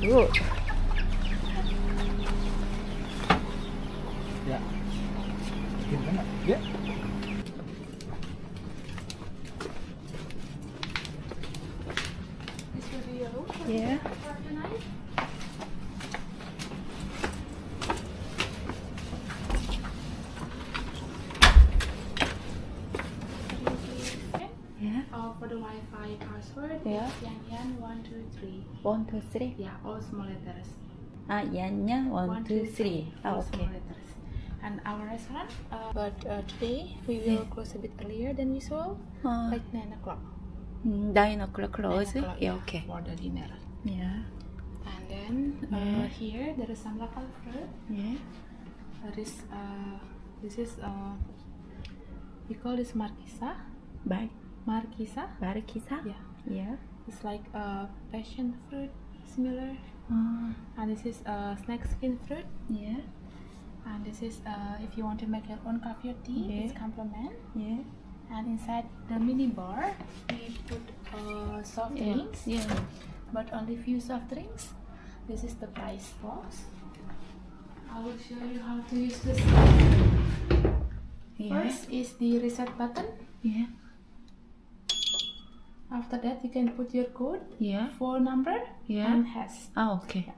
Good. Ya. Gimana? Ya. Yeah. Yeah. For the Wi-Fi password, Yeah. it's Yan 123. 1, 2, 3. Yeah, all small letters. Ah, Yannya 1, 2, 3. Ah, all okay. small letters. And our restaurant, but today we will close a bit earlier than usual, like 9 o'clock. 9 o'clock close. 9 o'clock, Yeah, okay. for the dinner. Yeah. And then here there is some local fruit. Yeah. This is we call this markisa. Bye. Markisa. Markisa? Yeah, Yeah. it's like passion fruit, similar. And this is snack skin fruit. Yeah. And this is if you want to make your own coffee or tea, Yeah. it's complement. Yeah. And inside the mini bar, we put soft drinks, Yeah. but only few soft drinks. This is the price box. I will show you how to use this. Yeah. First is the reset button. Yeah. After that, you can put your code, Yeah. phone number, Yeah. and hash. Ah, okay.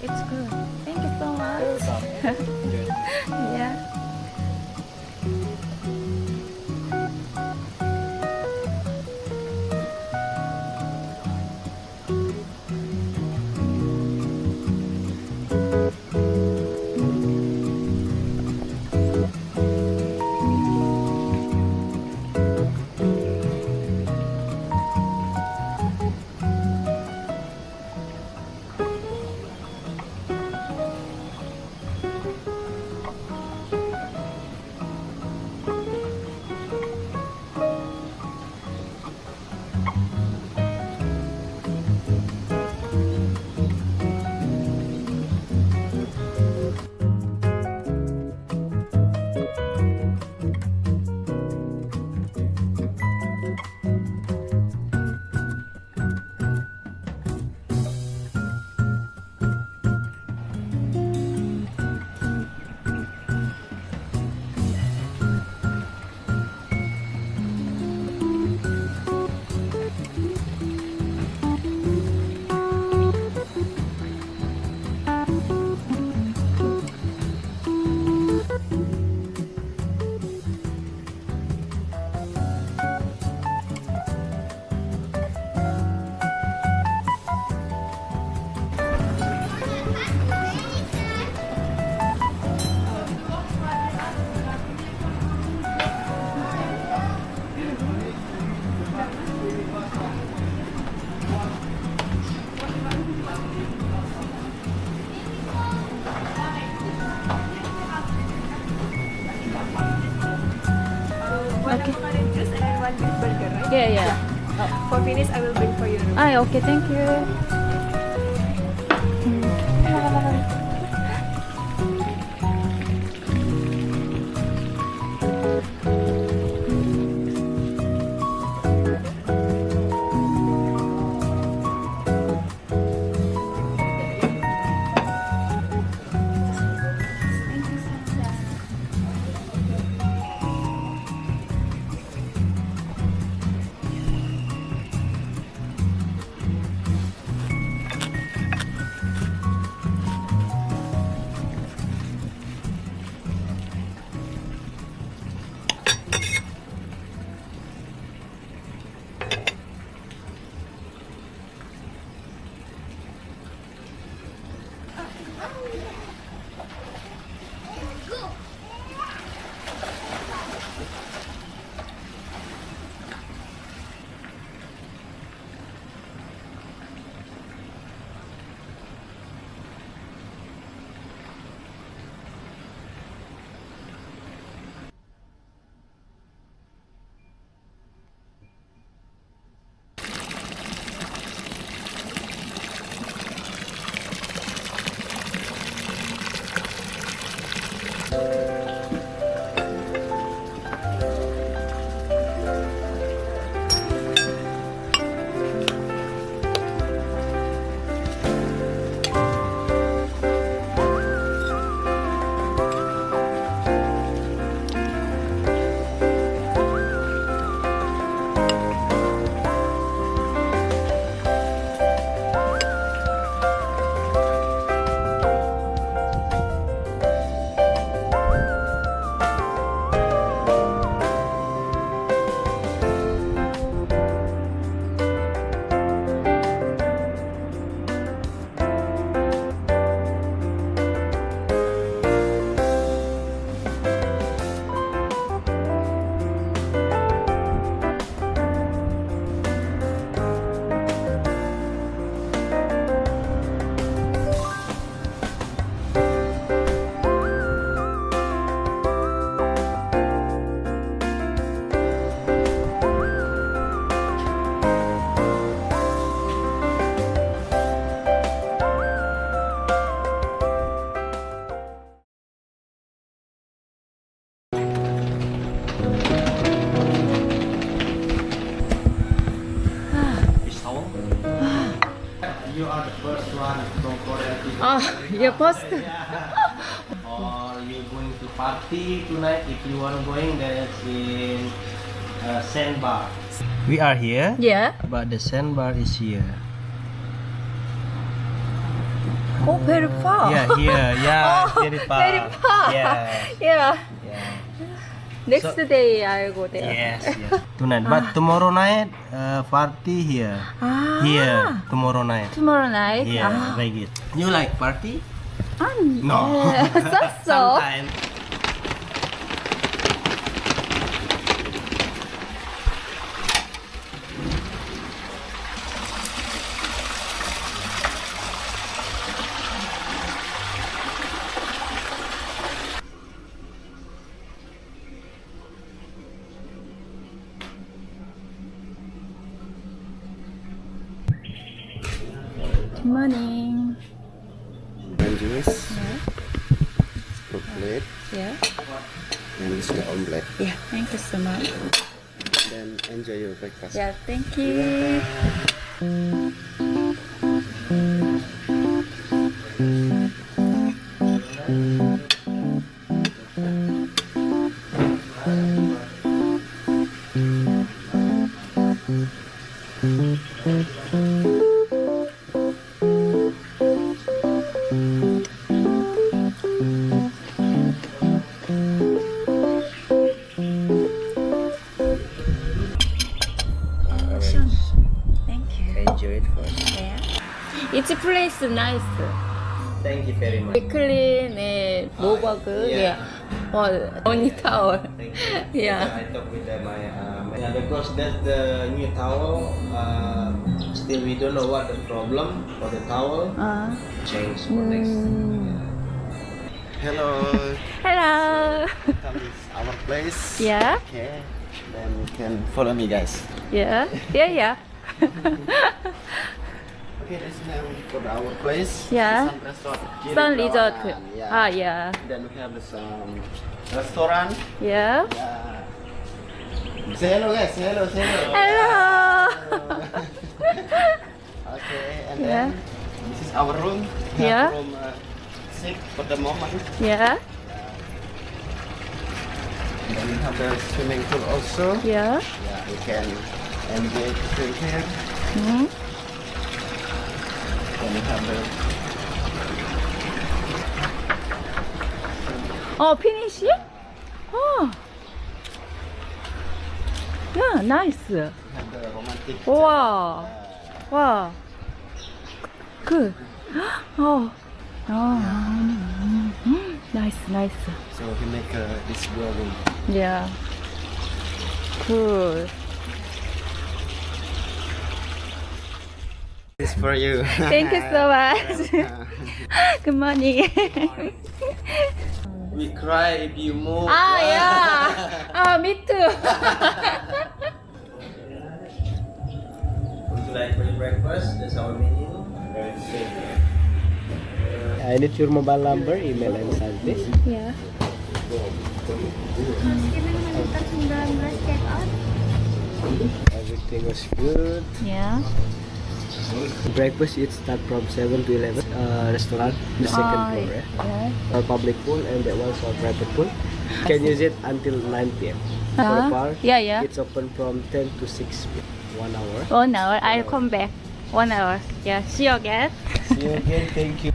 It's good. Thank you so much. Yeah. orange juice and then one beef burger, right? Yeah, yeah. For finish, I will bring for you. Ah, okay, thank you. You are the first one from Korea to Yeah, post. or you going to party tonight. If you are going, that's in sandbar. We are here, Yeah. but the sandbar is here. Oh, very far. Yeah, here. Yeah, Oh, very far. very far. Yes. Yeah. Yeah. Next day I'll go there. Yes, yes. Tonight, but tomorrow night, party here. Ah. Here, tomorrow night. Tomorrow night. Yeah, Ah. like it. You like party? No. So. Sometimes. Good morning. Orange juice, fruit plate, Yeah. and this is the omelette. Yeah. Thank you so much. Then enjoy your breakfast. Yeah. Thank you. Orange. Thank you. Enjoy it first. Yeah. It's place nice. Thank you very much. clean and no bug. Yeah. Only towel. Thank you. Yeah. I talked with yeah, because that's the new towel. Still, we don't know what the problem for the towel. Change for next. Hello. Hello. Come to our place. Yeah. Okay. Then you can follow me, guys. Yeah. Yeah, yeah. Okay, this is now for our place. Yeah. Sun Resort. Sun Gili Resort. Trawangan, Yeah. Ah, yeah. Then we have this restaurant. Yeah. Yeah. Say hello, guys. Say hello. Say hello. Hello. Okay, and Yeah. then this is our room. We Yeah. have room 6 for the moment. Yeah. Then we have the swimming pool also. Yeah. Yeah, we can enjoy to swim here. Hmm. Then we have the Oh, finish? Oh. Yeah, nice. romantic. Wow. Wow. Good. Oh. Oh. Nice, nice. So we make this building. Yeah. Cool. This is for you. Thank you so much. Good morning. We cry if you move. Ah, yeah. Ah, me too. Would you like for your breakfast? That's our menu. Very simple. I need your mobile number, email, and send this. Yeah. Everything was good. Yeah. Breakfast it start from 7 to 11. Restaurant, the second floor. Yeah. Yeah. Our public pool and that one's our private pool. You can use it until 9 p.m. For the park, Yeah, yeah. it's open from 10 to 6 p.m. 1 hour. 1 hour. I'll come back. 1 hour. Yeah. See you again. See you again. Thank you.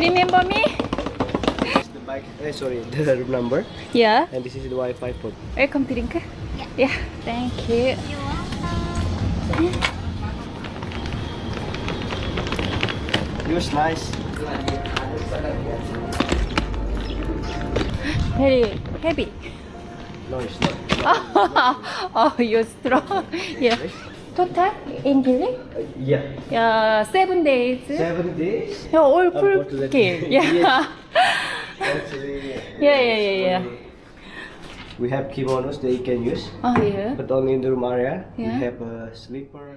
Remember me? This is the bike. Sorry, the room number. Yeah. And this is the Wi-Fi port. Welcome drink. Yeah. Thank you. It was nice. Very heavy. No, it's not. Oh, you're strong. Yeah. Total in Gili? Yeah. Yeah, 7 days. 7 days. Yeah, all full Unfortunately. game. Yeah. Actually, Yeah. we have kimonos that you can use, Oh, yeah. but only in the room area. Yeah. We have a sleeper.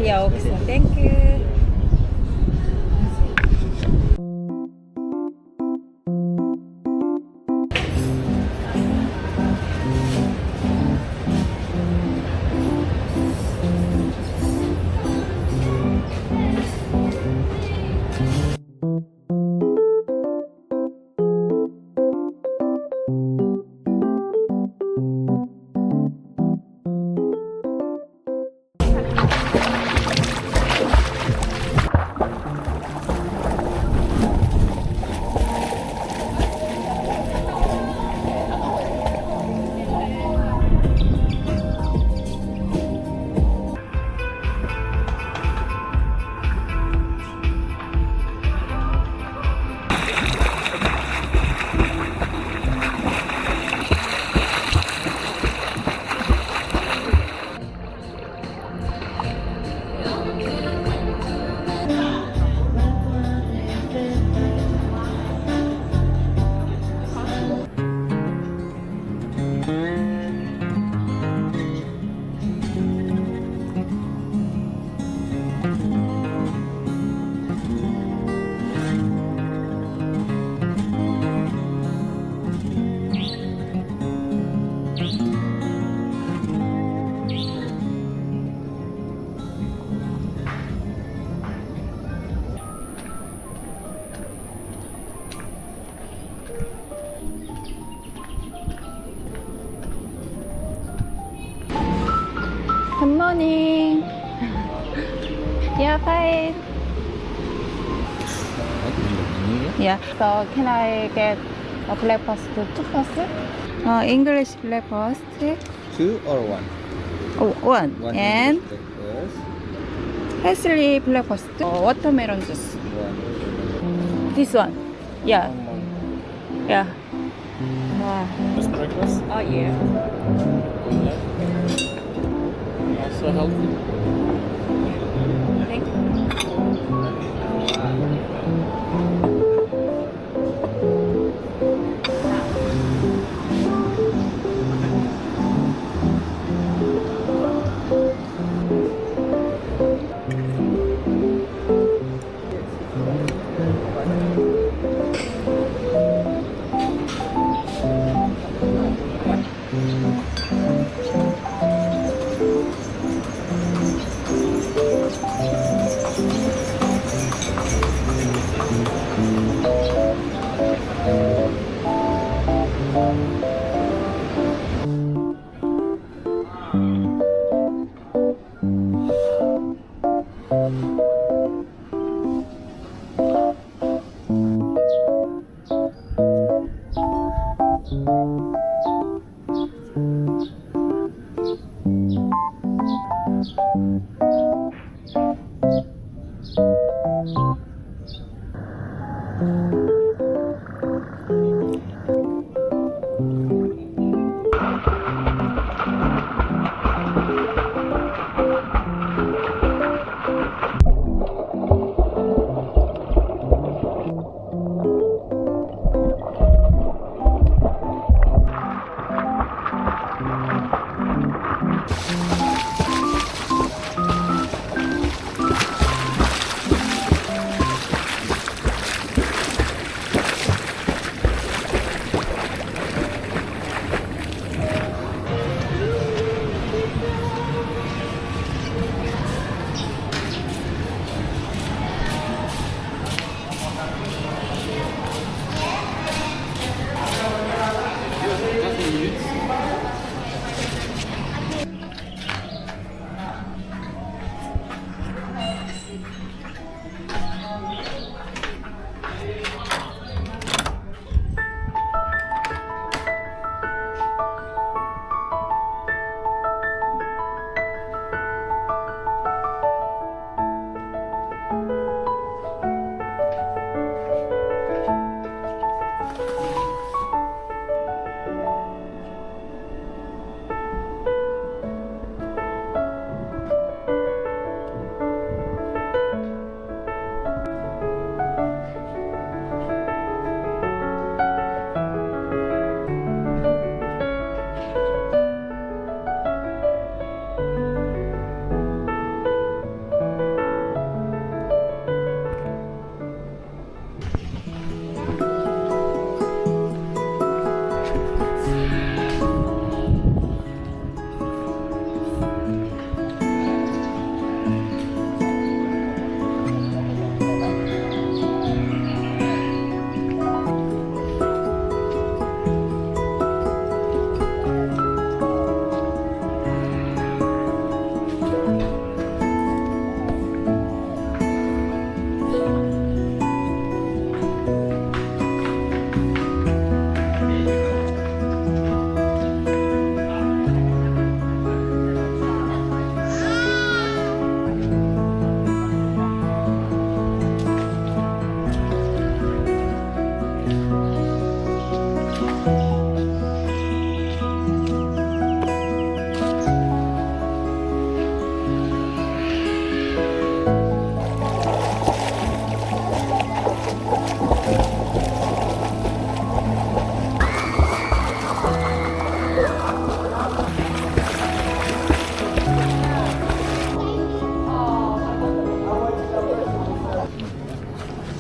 ya oke. Thank you. Good morning. Yeah, fine. Yeah. So can I get a breakfast too first? English breakfast. 2 or 1? Oh, one. And breakfast. Paisley breakfast. Watermelon juice. 1. This one. Yeah. Yeah. First breakfast? Oh yeah. Also healthy. Thank you.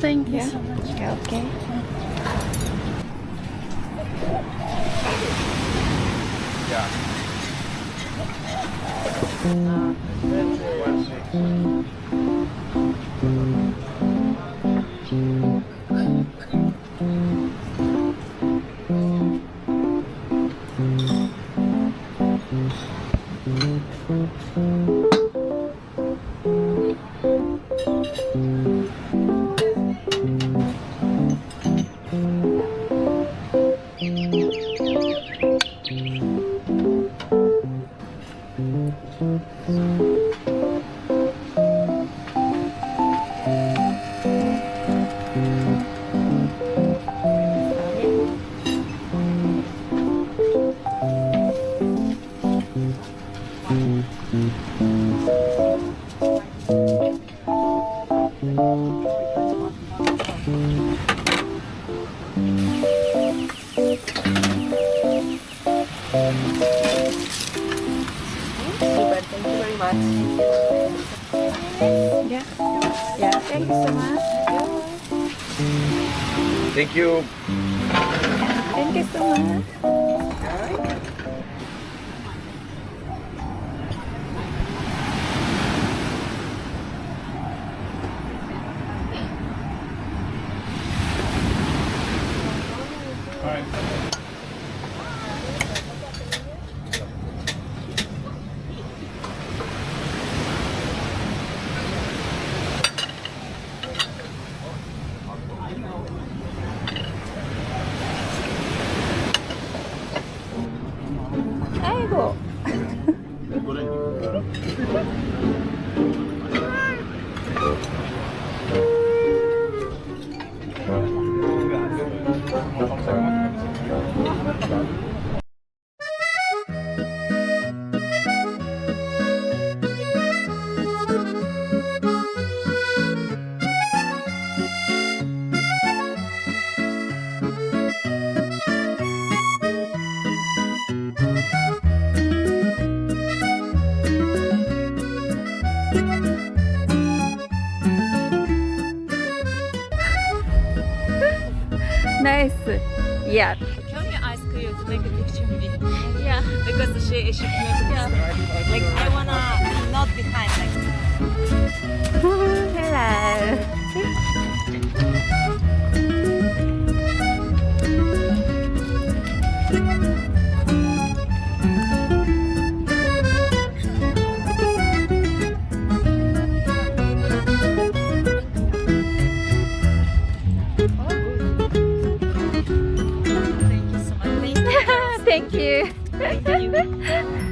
Thank you Yeah. so much. Yeah, okay. Super, thank you very much. Yeah. Yeah, thank you so much. Thank you. Thank you so much. 아이고. Nice. Yeah. Can we ask you to take a picture with me? Yeah. Because she can make a picture. Like I wanna not behind like Hello. thank you so much. Thank you. Thank you. Thank you.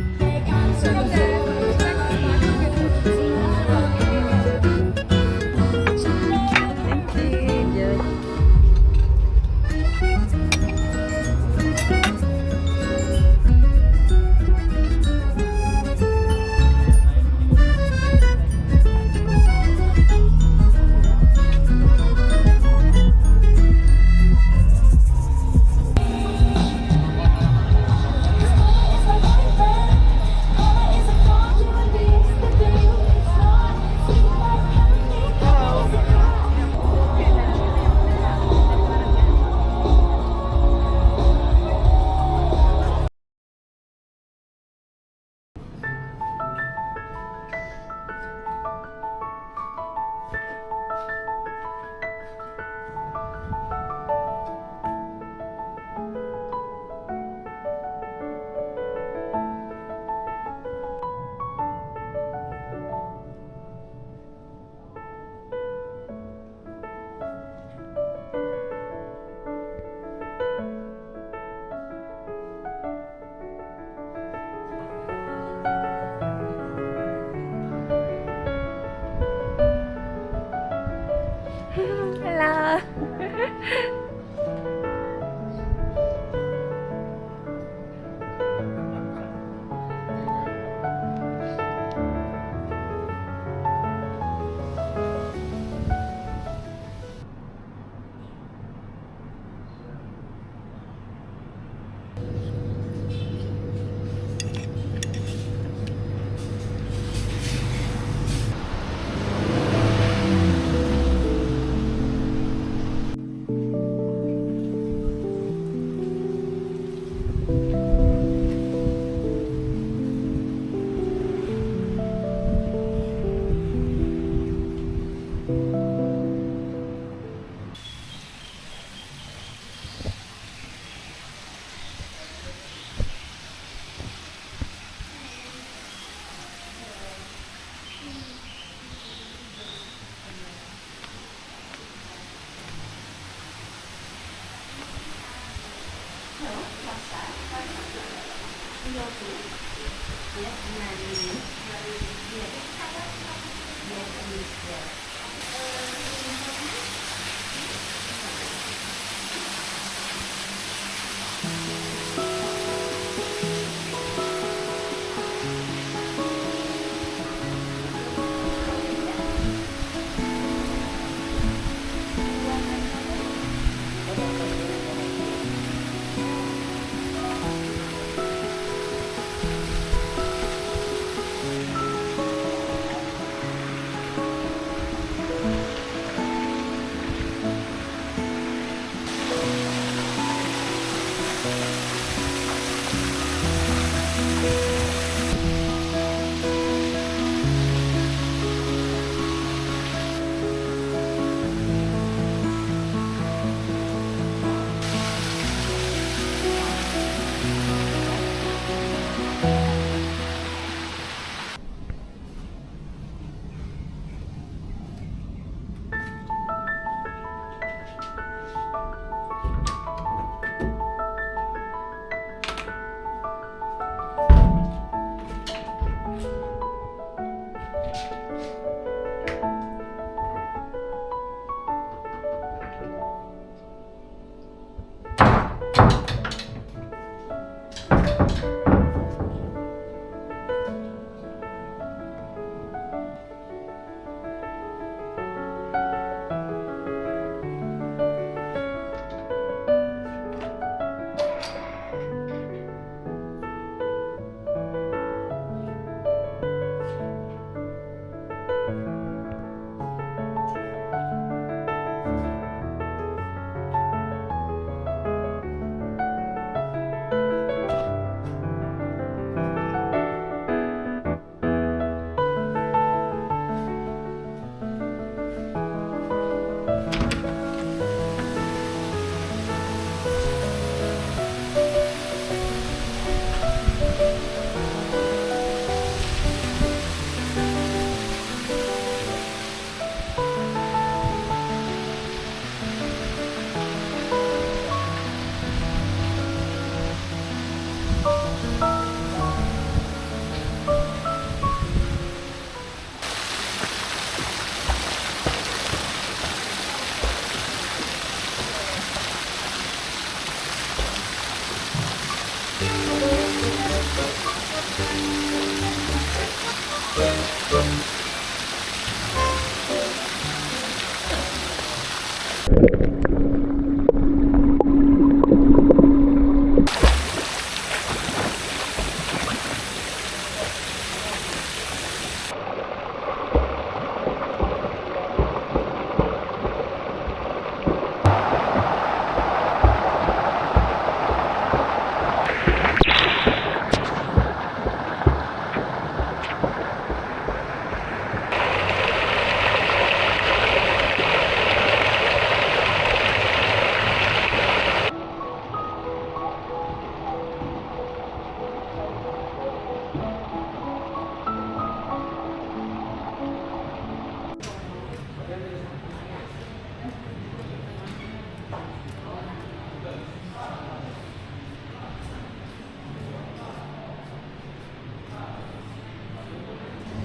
Hello.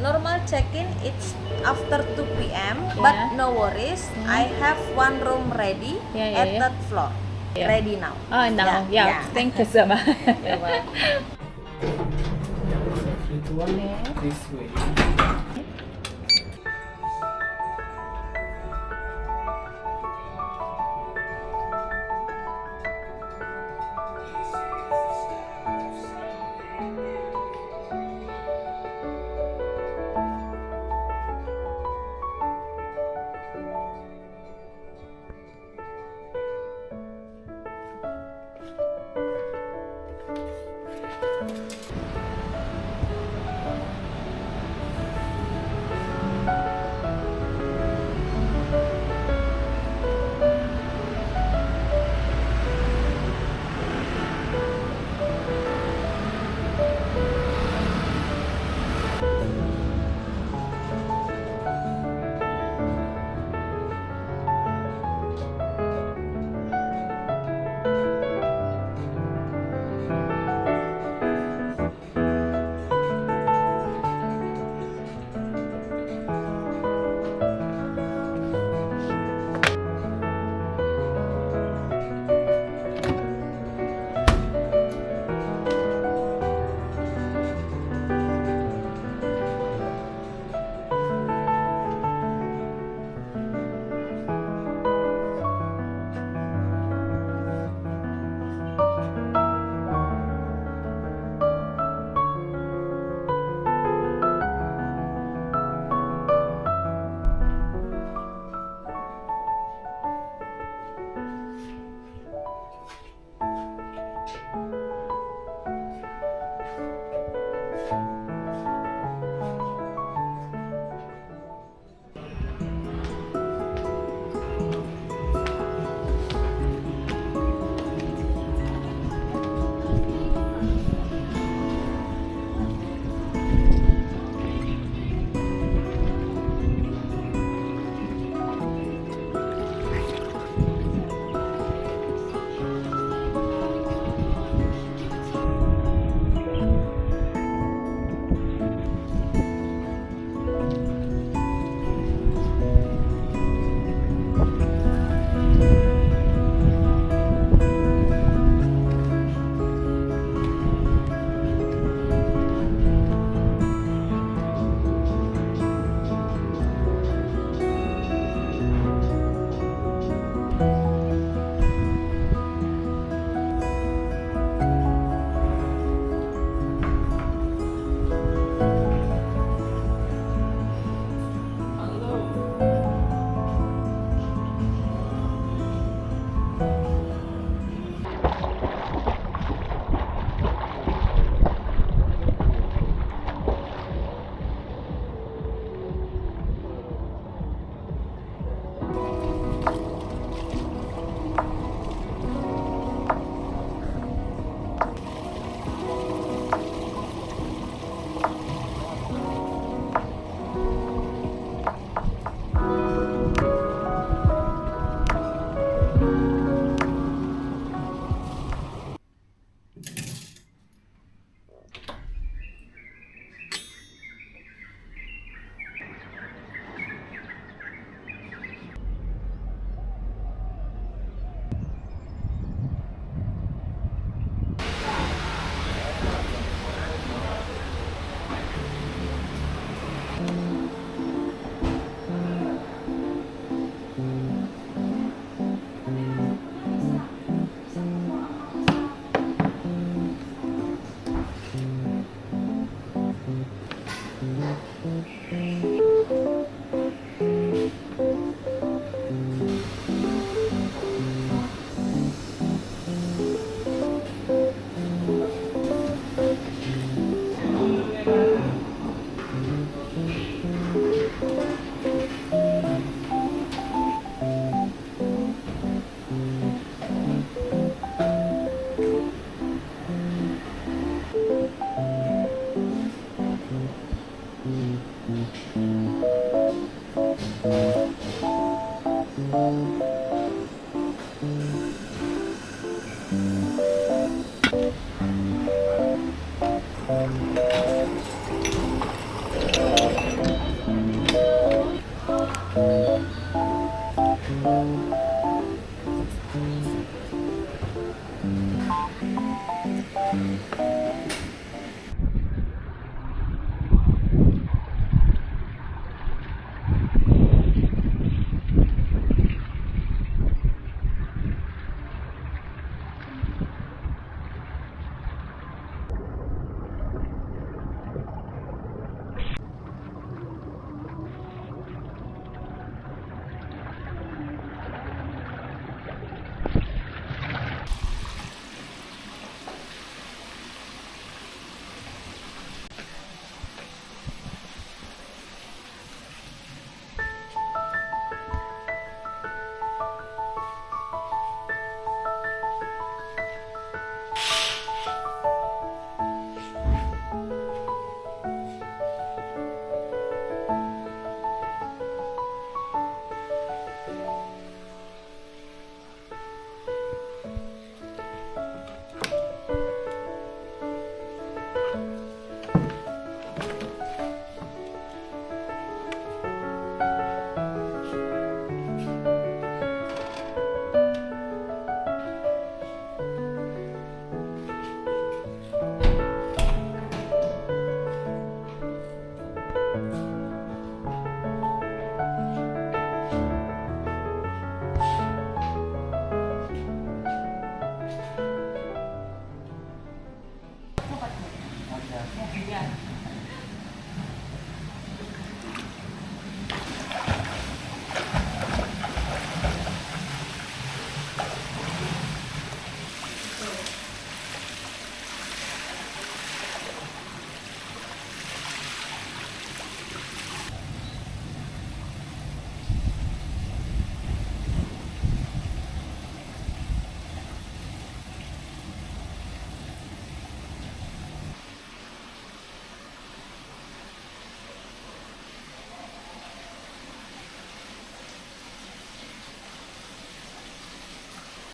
Normal check-in it's after 2 p.m. But no worries, I have one room ready at third floor. Ready now. Oh, now. Yeah. Thank you so much. You're welcome. This way.